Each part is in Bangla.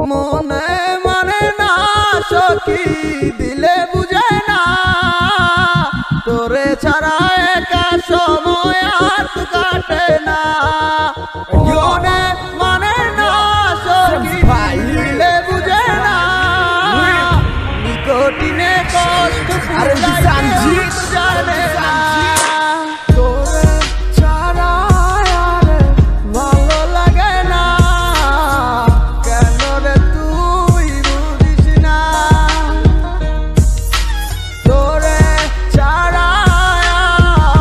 মনে মানে না সখী দিলে বুঝে না তোরে ছাড়া একা সময় আর কাটে না মনে মানে না সখী দিলে বুঝে না নিকটিনে কষ্ট জানে না তোরে ছাড়া আর ভালো লাগে না কেন রে তুই বুঝিস না তোরে ছাড়া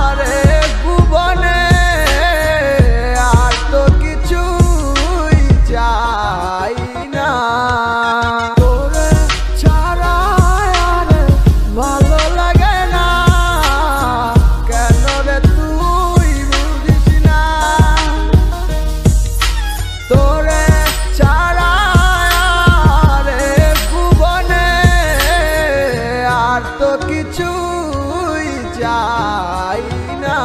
আর ভুবনে আর তো কিছুই চাই না তোরে ছাড়া আর ভালো লাগে না কেন রে তুই বুঝিস না তোরে ছাড়া আর ভুবনে আর তো কিছুই চাই না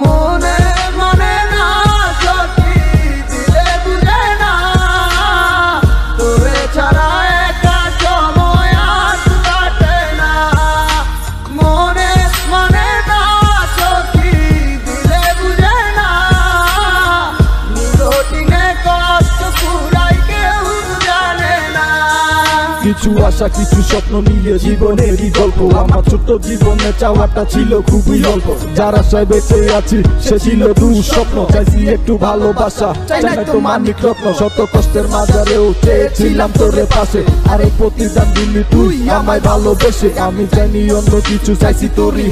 মনে মনে না সখী দিলে বুঝে না তোরে ছাড়া একা সময় আর কাটে না মনে মনে না সখী দিলে বুঝে না নিকটিনে কষ্ট পুরাই কেউ জানে না কিছু আশা কিছু স্বপ্ন নিয়ে জীবনেরই গল্প আমার ছোট্ট জীবনে চাওয়াটা ছিল খুবই অল্প যার আশায় বেঁচে আছি সে ছিল দুঃস্বপ্ন চাইছি একটু ভালোবাসা চাই না তো মানিক রত্ন শত কষ্টের মাঝারেও চেয়েছিলাম তোরে পাশে আরে প্রতিদান দিলি তুই আমায় ভালোবেসে আমি জানি অন্য কিছু চাইছি তোরই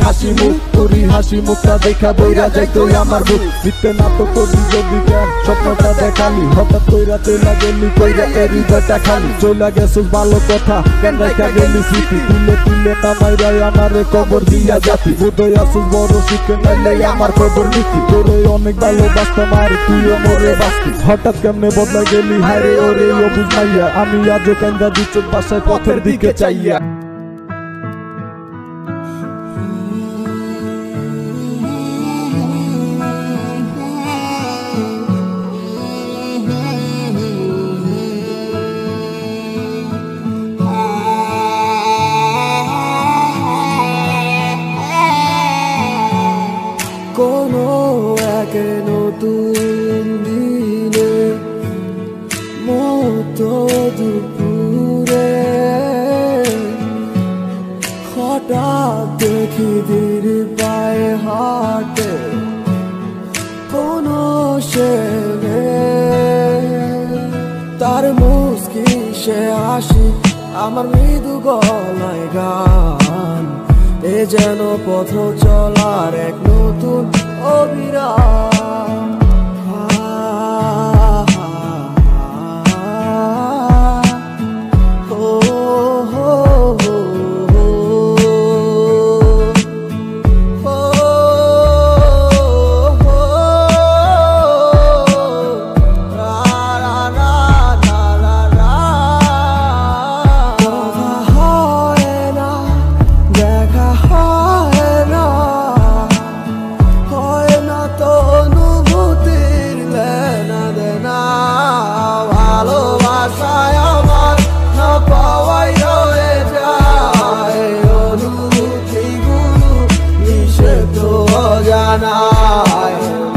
হাসি মুখটা দেখা বইরা যাইতো আমার বুক মিথ্যে নাটক করবি যদি কেন স্বপ্নটা দেখালি হঠাৎ কইরা চইলা গেলি কইরা এরি বেটা খালি চইলা গেছিস ভালো কথা কেন রেখা গেলি স্মৃতি তুলে তামাইরাই আমারে কবর দিয়া জাতি বোধই আসিস বড় শিখে নাইলে আমার খবর নীতি তোরে অনেক ভালোবাসতাম আর তুইও মরে বাঁচতি হঠাৎ কেমনে বদলা গেলি হায়রে ওরে ও বুঝাইয়া আমি আজও কান্দা দু চোখ বাসায় পথের দিকে চাইয়া কোনো এক নতুন দিনে মতো দুপুরে হঠাৎ দেখি ধীর পায়ে হাঁটে কোনো ছেলে তার মুস্কি সে হাসি আমার মৃদু গলায় গান এ যেন পথ চলার এক নতুন অভিরাম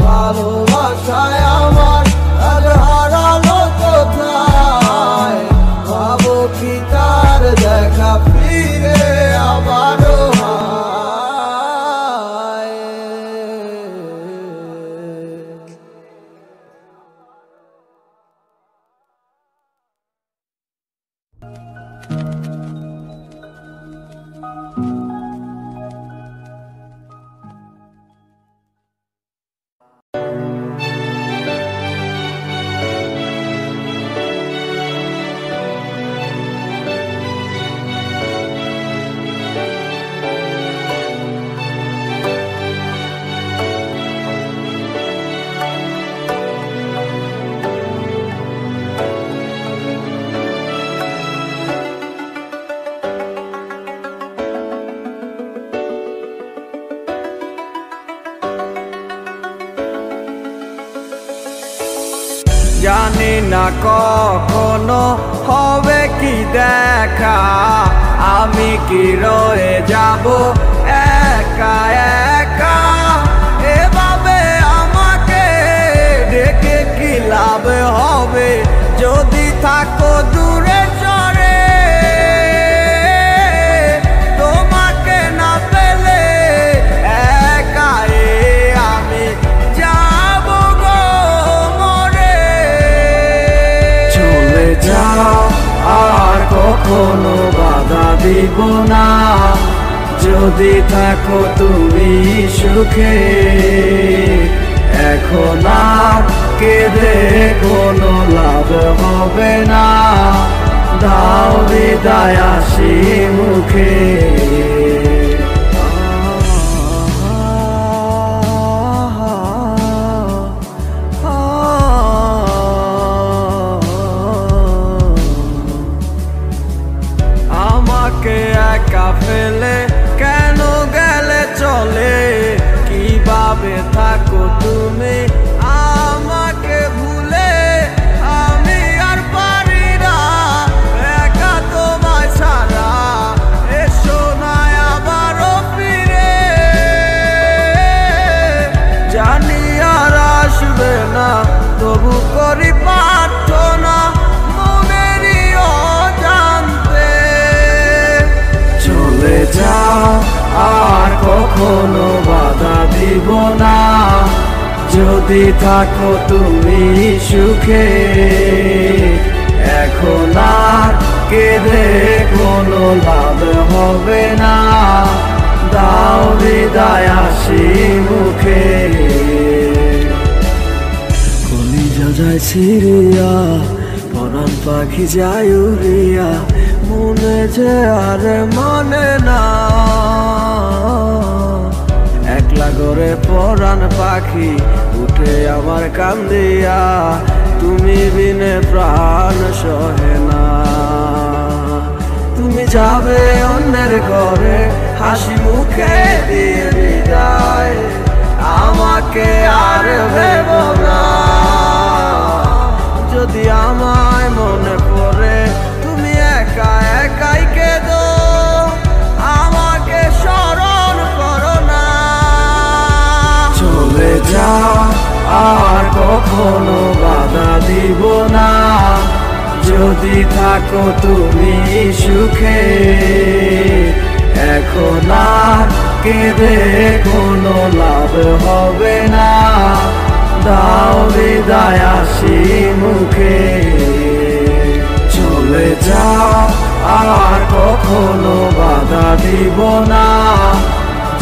ভালোবাসায় আমার আজ হারালো কোথায় ভাবো কি তার দেখা ফিরে আবারও জানি না কখনো দেখা আমি কি রয়ে যাব একা একা এভাবে আমাকে ডেকে কি লাভ হবে যদি থাকো দূরে চরে তোমাকে না পেলে একা আমি যাব গো মরে চলে যাও আর কখনো বাধা দিব না যদি থাকো তুমি সুখে এখন আর কেঁদে কোনো লাভ হবে না দাও বিদায় হাসি মুখে আমাকে একা ফেলে কেন গেলে চলে কিভাবে থাকো তুমি আমাকে ভুলে আমি আর পারি না একা তোমায় ছাড়া এসো না আবারও ফিরে জানি আর আসবে না তবু করি প্রার্থনা মনেরই অজান্তে চলে যাও আর কখনো বাধা দিব না যদি থাকো তুমি সুখে এখন আর কেঁদে কোনো লাভ হবে না দাও বিদায় হাসি মুখে কলিজা যায় ছিড়িয়া পরাণ পাখি যায় উড়িয়া মনে যে আর মানে না একলা করে পরাণ পাখি উঠে আমার কান্দিয়া তুমি বিনে প্রাণ সহে না তুমি যাবে অন্যের ঘরে হাসি মুখে দিয়ে বিদায় আমাকে আর ভেব না যদি আমায় মনে পড়ে তুমি একা একাই কেঁদো আমাকে স্মরণ করো না চলে যাও আর কখনো বাধা দিব না যদি থাকো তুমি সুখে এখন আর কেঁদে কোনো লাভ হবে না দাও বিদায় হাসি মুখে চলে যাও আর কখনো বাধা দিব না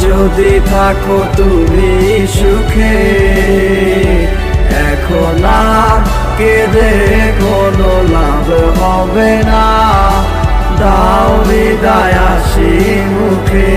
যদি থাকো তুমি সুখে এখন আর কেঁদে কোনো লাভ হবে না দাও বিদায় হাসি মুখে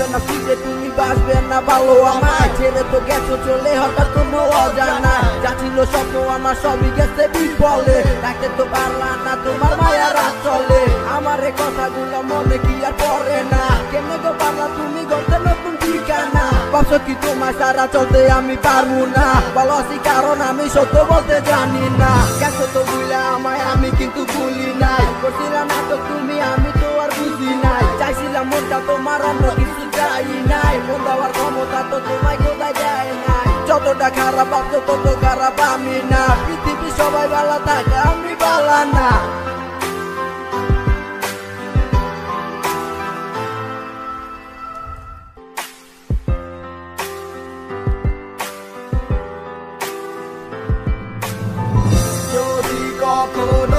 না খুঁজে তুমি বাসবে না ভালো আমায় ছেড়ে তো গেছো চলে হঠাৎ কোনো অজানা যা ছিল স্বপ্ন আমার সবই গেছে বিফলে তাকে তো পারলাম না তোমার মায়া রাত চলে আমার এই কথাগুলো মনে কি আর পড়ে না কেমনে তো পারলা তুমি গড়তে নতুন ঠিকানা ভাবছো কি তোমার সারা চলতে আমি পারবো না ভালো আছি কারণ আমি সত্য বলতে জানি না গেছো তো বুঝলে আমায় আমি কিন্তু ভুলি নাই করছিলাম নাটক তুমি আমি তো আর বুঝি নাই চাইছিলাম মনটা তোমার অন্য কিছু চাই নাই মন দেওয়ার ক্ষমতা তো তোমায় কোথায় যায় নাই যতটা খারাপ ভাবছো তত খারাপ আমি না পৃথিবী সবাই ভালো থাকে আমি ভালো না যদি কখনো